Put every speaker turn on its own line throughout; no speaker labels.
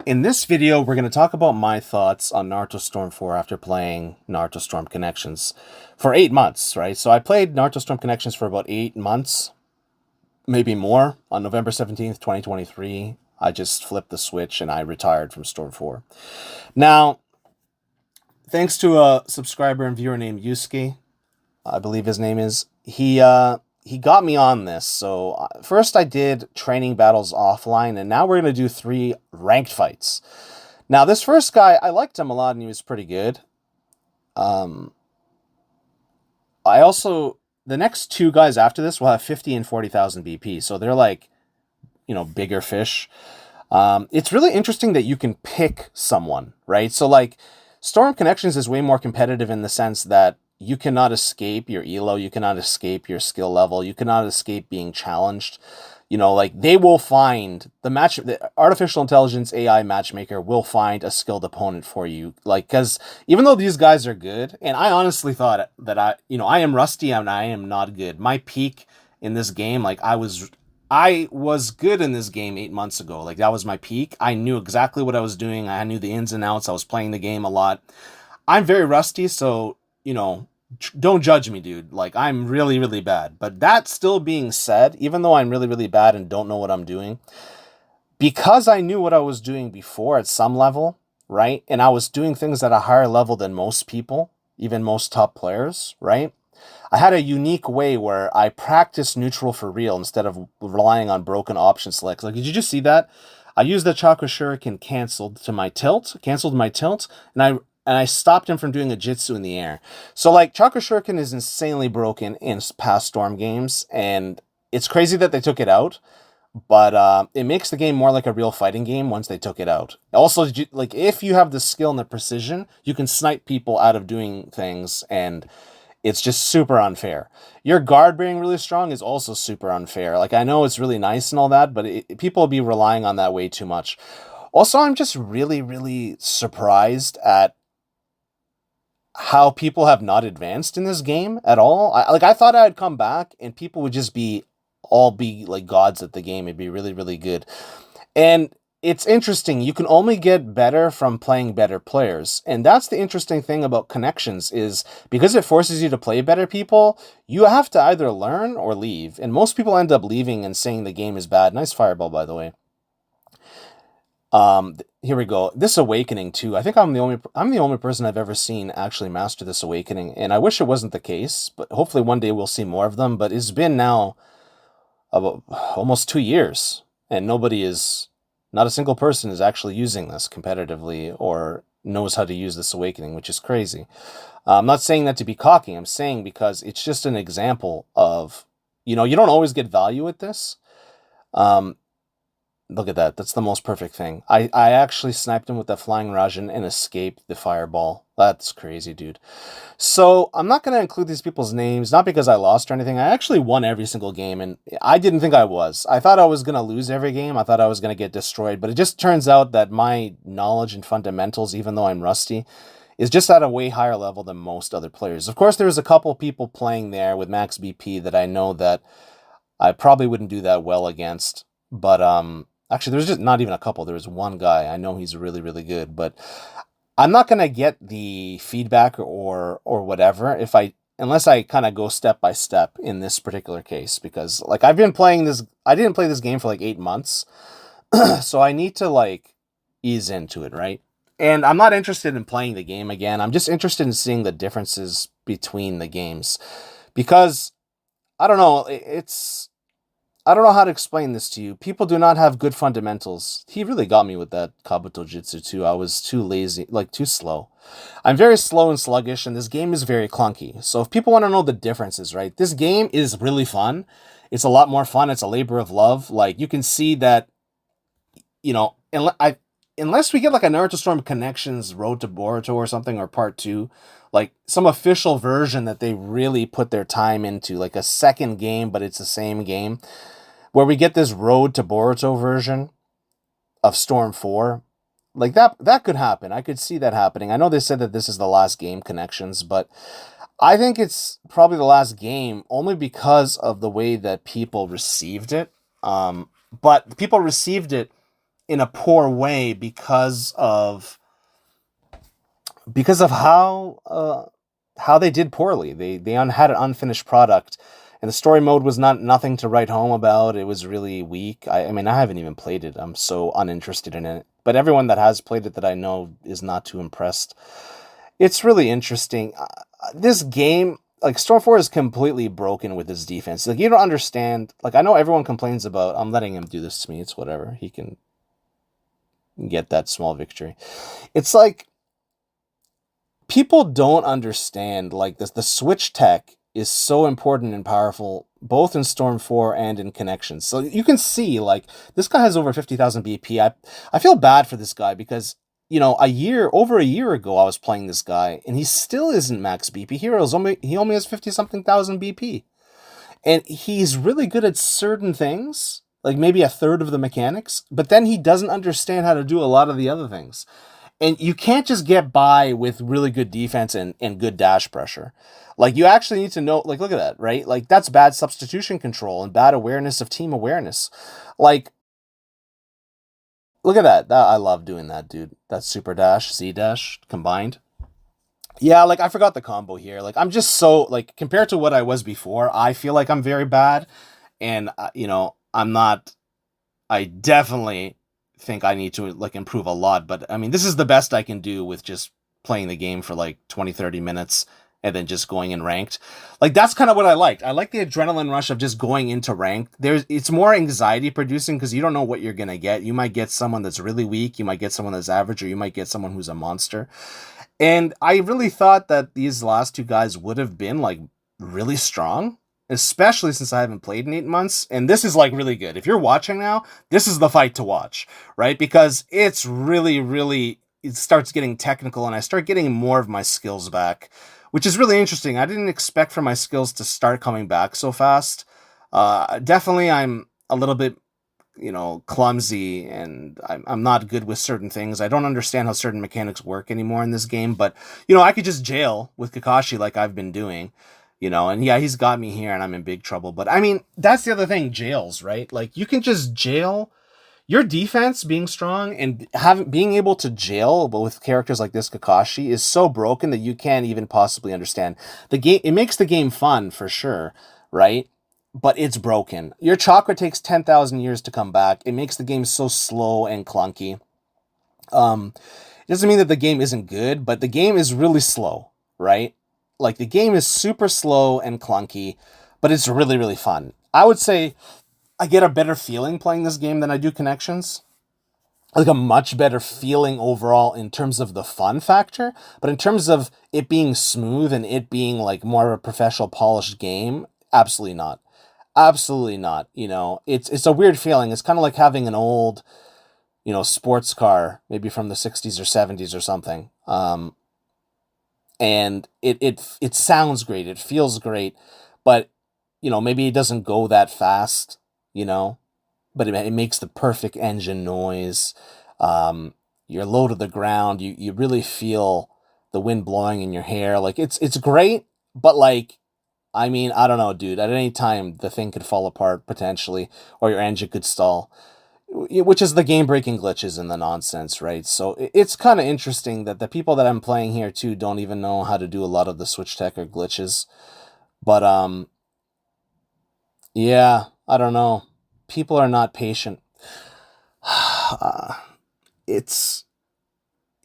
In this video, we're going to talk about my thoughts on Naruto Storm 4 after playing Naruto Storm Connections for 8 months, right? So I played Naruto Storm Connections for about 8 months, maybe more. On November 17th, 2023, I just flipped the switch and I retired from Storm 4. Now, thanks to a subscriber and viewer named Yusuke, I believe his name is, he got me on this. So first I did training battles offline, and now we're going to do 3 ranked fights. Now, this first guy, I liked him a lot and he was pretty good. Um, I also, the next 2 guys after this will have 50 and 40,000 BP. So they're like, bigger fish. It's really interesting that you can pick someone, right? So like Storm Connections is way more competitive in the sense that you cannot escape your elo, you cannot escape your skill level, you cannot escape being challenged. Like they will find the artificial intelligence AI matchmaker will find a skilled opponent for you. Like, because even though these guys are good, and I honestly thought that I am rusty and I am not good. My peak in this game, like I was good in this game 8 months ago. Like that was my peak. I knew exactly what I was doing. I knew the ins and outs. I was playing the game a lot. I'm very rusty, so don't judge me, dude. Like, I'm really, really bad. But that still being said, even though I'm really, really bad and don't know what I'm doing, because I knew what I was doing before at some level, right? And I was doing things at a higher level than most people, even most top players, right? I had a unique way where I practiced neutral for real instead of relying on broken option selects. Like, did you just see that? I used the Chakra Shuriken canceled my tilt, and I stopped him from doing a Jitsu in the air. So like Chakra Shuriken is insanely broken in past Storm games, and it's crazy that they took it out. But it makes the game more like a real fighting game once they took it out. Also, like if you have the skill and the precision, you can snipe people out of doing things, and it's just super unfair. Your guard being really strong is also super unfair. Like I know it's really nice and all that, but people will be relying on that way too much. Also, I'm just really, really surprised at how people have not advanced in this game at all. I thought I'd come back and people would just be like gods at the game. It'd be really, really good. And it's interesting. You can only get better from playing better players. And that's the interesting thing about connections is because it forces you to play better people, you have to either learn or leave. And most people end up leaving and saying the game is bad. Nice fireball, by the way. Here we go. This awakening too. I think I'm the only person I've ever seen actually master this awakening, and I wish it wasn't the case, but hopefully one day we'll see more of them. But it's been now about almost 2 years, and not a single person is actually using this competitively or knows how to use this awakening, which is crazy. I'm not saying that to be cocky. I'm saying because it's just an example of, you don't always get value with this. Um, Look at that. That's the most perfect thing. I actually sniped him with that flying Rajan and escaped the fireball. That's crazy, dude. So I'm not going to include these people's names, not because I lost or anything. I actually won every single game, and I didn't think I was. I thought I was going to lose every game. I thought I was going to get destroyed, but it just turns out that my knowledge and fundamentals, even though I'm rusty, is just at a way higher level than most other players. Of course, there's a couple people playing there with max BP that I know that I probably wouldn't do that well against, but actually, there's just not even a couple. There was one guy. I know he's really, really good, but I'm not gonna get the feedback or whatever if I unless I kind of go step by step in this particular case because like I've been playing this. I didn't play this game for like 8 months, so I need to like ease into it, right? And I'm not interested in playing the game again. I'm just interested in seeing the differences between the games because I don't know. I don't know how to explain this to you. People do not have good fundamentals. He really got me with that Kabuto Jutsu too. I was too lazy, like too slow. I'm very slow and sluggish, and this game is very clunky. So if people want to know the differences, right? This game is really fun. It's a lot more fun. It's a labor of love. Like you can see that, unless we get like a Naruto Storm Connections Road to Boruto or something or Part Two, like some official version that they really put their time into, like a second game, but it's the same game where we get this Road to Boruto version of Storm 4. Like that could happen. I could see that happening. I know they said that this is the last game connections, but I think it's probably the last game only because of the way that people received it. But people received it in a poor way because of how they did poorly. They had an unfinished product, and the story mode was not nothing to write home about. It was really weak. I mean, I haven't even played it. I'm so uninterested in it. But everyone that has played it that I know is not too impressed. It's really interesting. This game, like Storm 4 is completely broken with his defense. Like you don't understand. Like I know everyone complains about I'm letting him do this to me. It's whatever. He can get that small victory. It's like people don't understand like this the switch tech is so important and powerful both in Storm 4 and in connections. So you can see like this guy has over 50,000 BP. I feel bad for this guy because over a year ago I was playing this guy and he still isn't max BP. He only has 50 something thousand BP. And he's really good at certain things, like maybe a third of the mechanics, but then he doesn't understand how to do a lot of the other things. And you can't just get by with really good defense and good dash pressure. Like you actually need to know, like look at that, right? Like that's bad substitution control and bad awareness of team awareness. Like look at that. I love doing that, dude. That super dash, Z dash combined. Yeah, like I forgot the combo here. Like I'm just so like compared to what I was before, I feel like I'm very bad and I'm not. I definitely think I need to like improve a lot, but I mean, this is the best I can do with just playing the game for like 20, 30 minutes and then just going in ranked. Like that's kind of what I liked. I like the adrenaline rush of just going into ranked. It's more anxiety producing because you don't know what you're going to get. You might get someone that's really weak, you might get someone that's average, or you might get someone who's a monster. And I really thought that these last two guys would have been like really strong, especially since I haven't played in 8 months. And this is like really good. If you're watching now, this is the fight to watch, right? Because it's really, really, it starts getting technical and I start getting more of my skills back, which is really interesting. I didn't expect for my skills to start coming back so fast. Definitely, I'm a little bit clumsy and I'm not good with certain things. I don't understand how certain mechanics work anymore in this game, but I could just jail with Kakashi like I've been doing, and yeah, he's got me here and I'm in big trouble. But I mean, that's the other thing, jails, right? Like you can just jail your defense being strong and being able to jail, but with characters like this Kakashi is so broken that you can't even possibly understand. The game it makes the game fun for sure, right? But it's broken. Your chakra takes 10,000 years to come back. It makes the game so slow and clunky. It doesn't mean that the game isn't good, but the game is really slow, right? Like the game is super slow and clunky, but it's really, really fun. I would say I get a better feeling playing this game than I do Connections. Like a much better feeling overall in terms of the fun factor, but in terms of it being smooth and it being like more of a professional polished game, absolutely not. Absolutely not. It's a weird feeling. It's kind of like having an old, sports car, maybe from the 60s or 70s or something. And it sounds great. It feels great, but maybe it doesn't go that fast, you know, but it makes the perfect engine noise. You're low to the ground. You really feel the wind blowing in your hair. Like it's great, but like I mean, I don't know, dude. At any time, the thing could fall apart potentially, or your engine could stall, which is the game-breaking glitches and the nonsense, right? So it's kind of interesting that the people that I'm playing here too don't even know how to do a lot of the switch tech or glitches. But yeah, I don't know. People are not patient. It's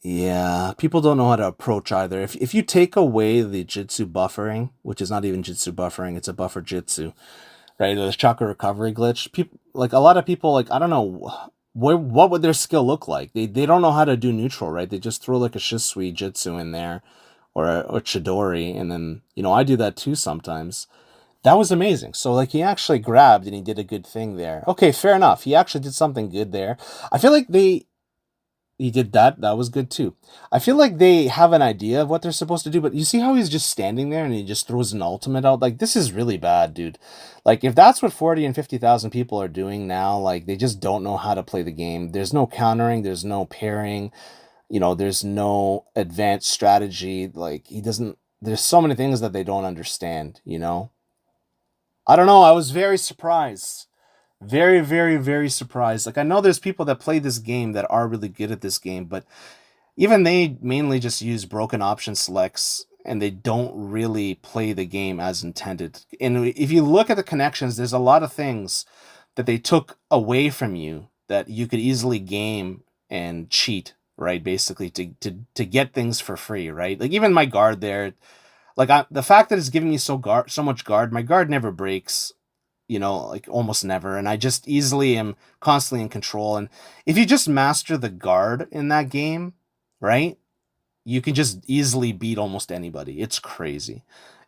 yeah, people don't know how to approach either. If you take away the jitsu buffering, which is not even jitsu buffering, it's a buffer jitsu, right? The chakra recovery glitch. People like a lot of people like I don't know what would their skill look like. They don't know how to do neutral, right? They just throw like a Shisui Jitsu in there or Chidori, and then I do that too sometimes. That was amazing. So like he actually grabbed and he did a good thing there. Okay, fair enough. He actually did something good there. I feel like he did that. That was good too. I feel like they have an idea of what they're supposed to do, but you see how he's just standing there and he just throws an ultimate out? Like, this is really bad, dude. Like, if that's what 40 and 50,000 people are doing now, like, they just don't know how to play the game. There's no countering, there's no pairing, there's no advanced strategy. Like, there's so many things that they don't understand, I don't know. I was very surprised Very, very, very surprised. Like I know there's people that play this game that are really good at this game, but even they mainly just use broken option selects and they don't really play the game as intended. And if you look at the connections, there's a lot of things that they took away from you that you could easily game and cheat, right? Basically to get things for free, right? Like even my guard there, the fact that it's giving me so much guard, my guard never breaks, like almost never, and I just easily am constantly in control. And if you just master the guard in that game, right, you can just easily beat almost anybody. It's crazy.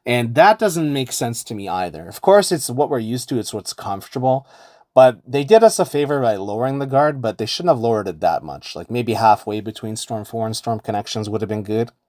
And that doesn't make sense to me either. Of course, it's what we're used to, it's what's comfortable. But they did us a favor by lowering the guard, but they shouldn't have lowered it that much. Like maybe halfway between Storm 4 and Storm Connections would have been good.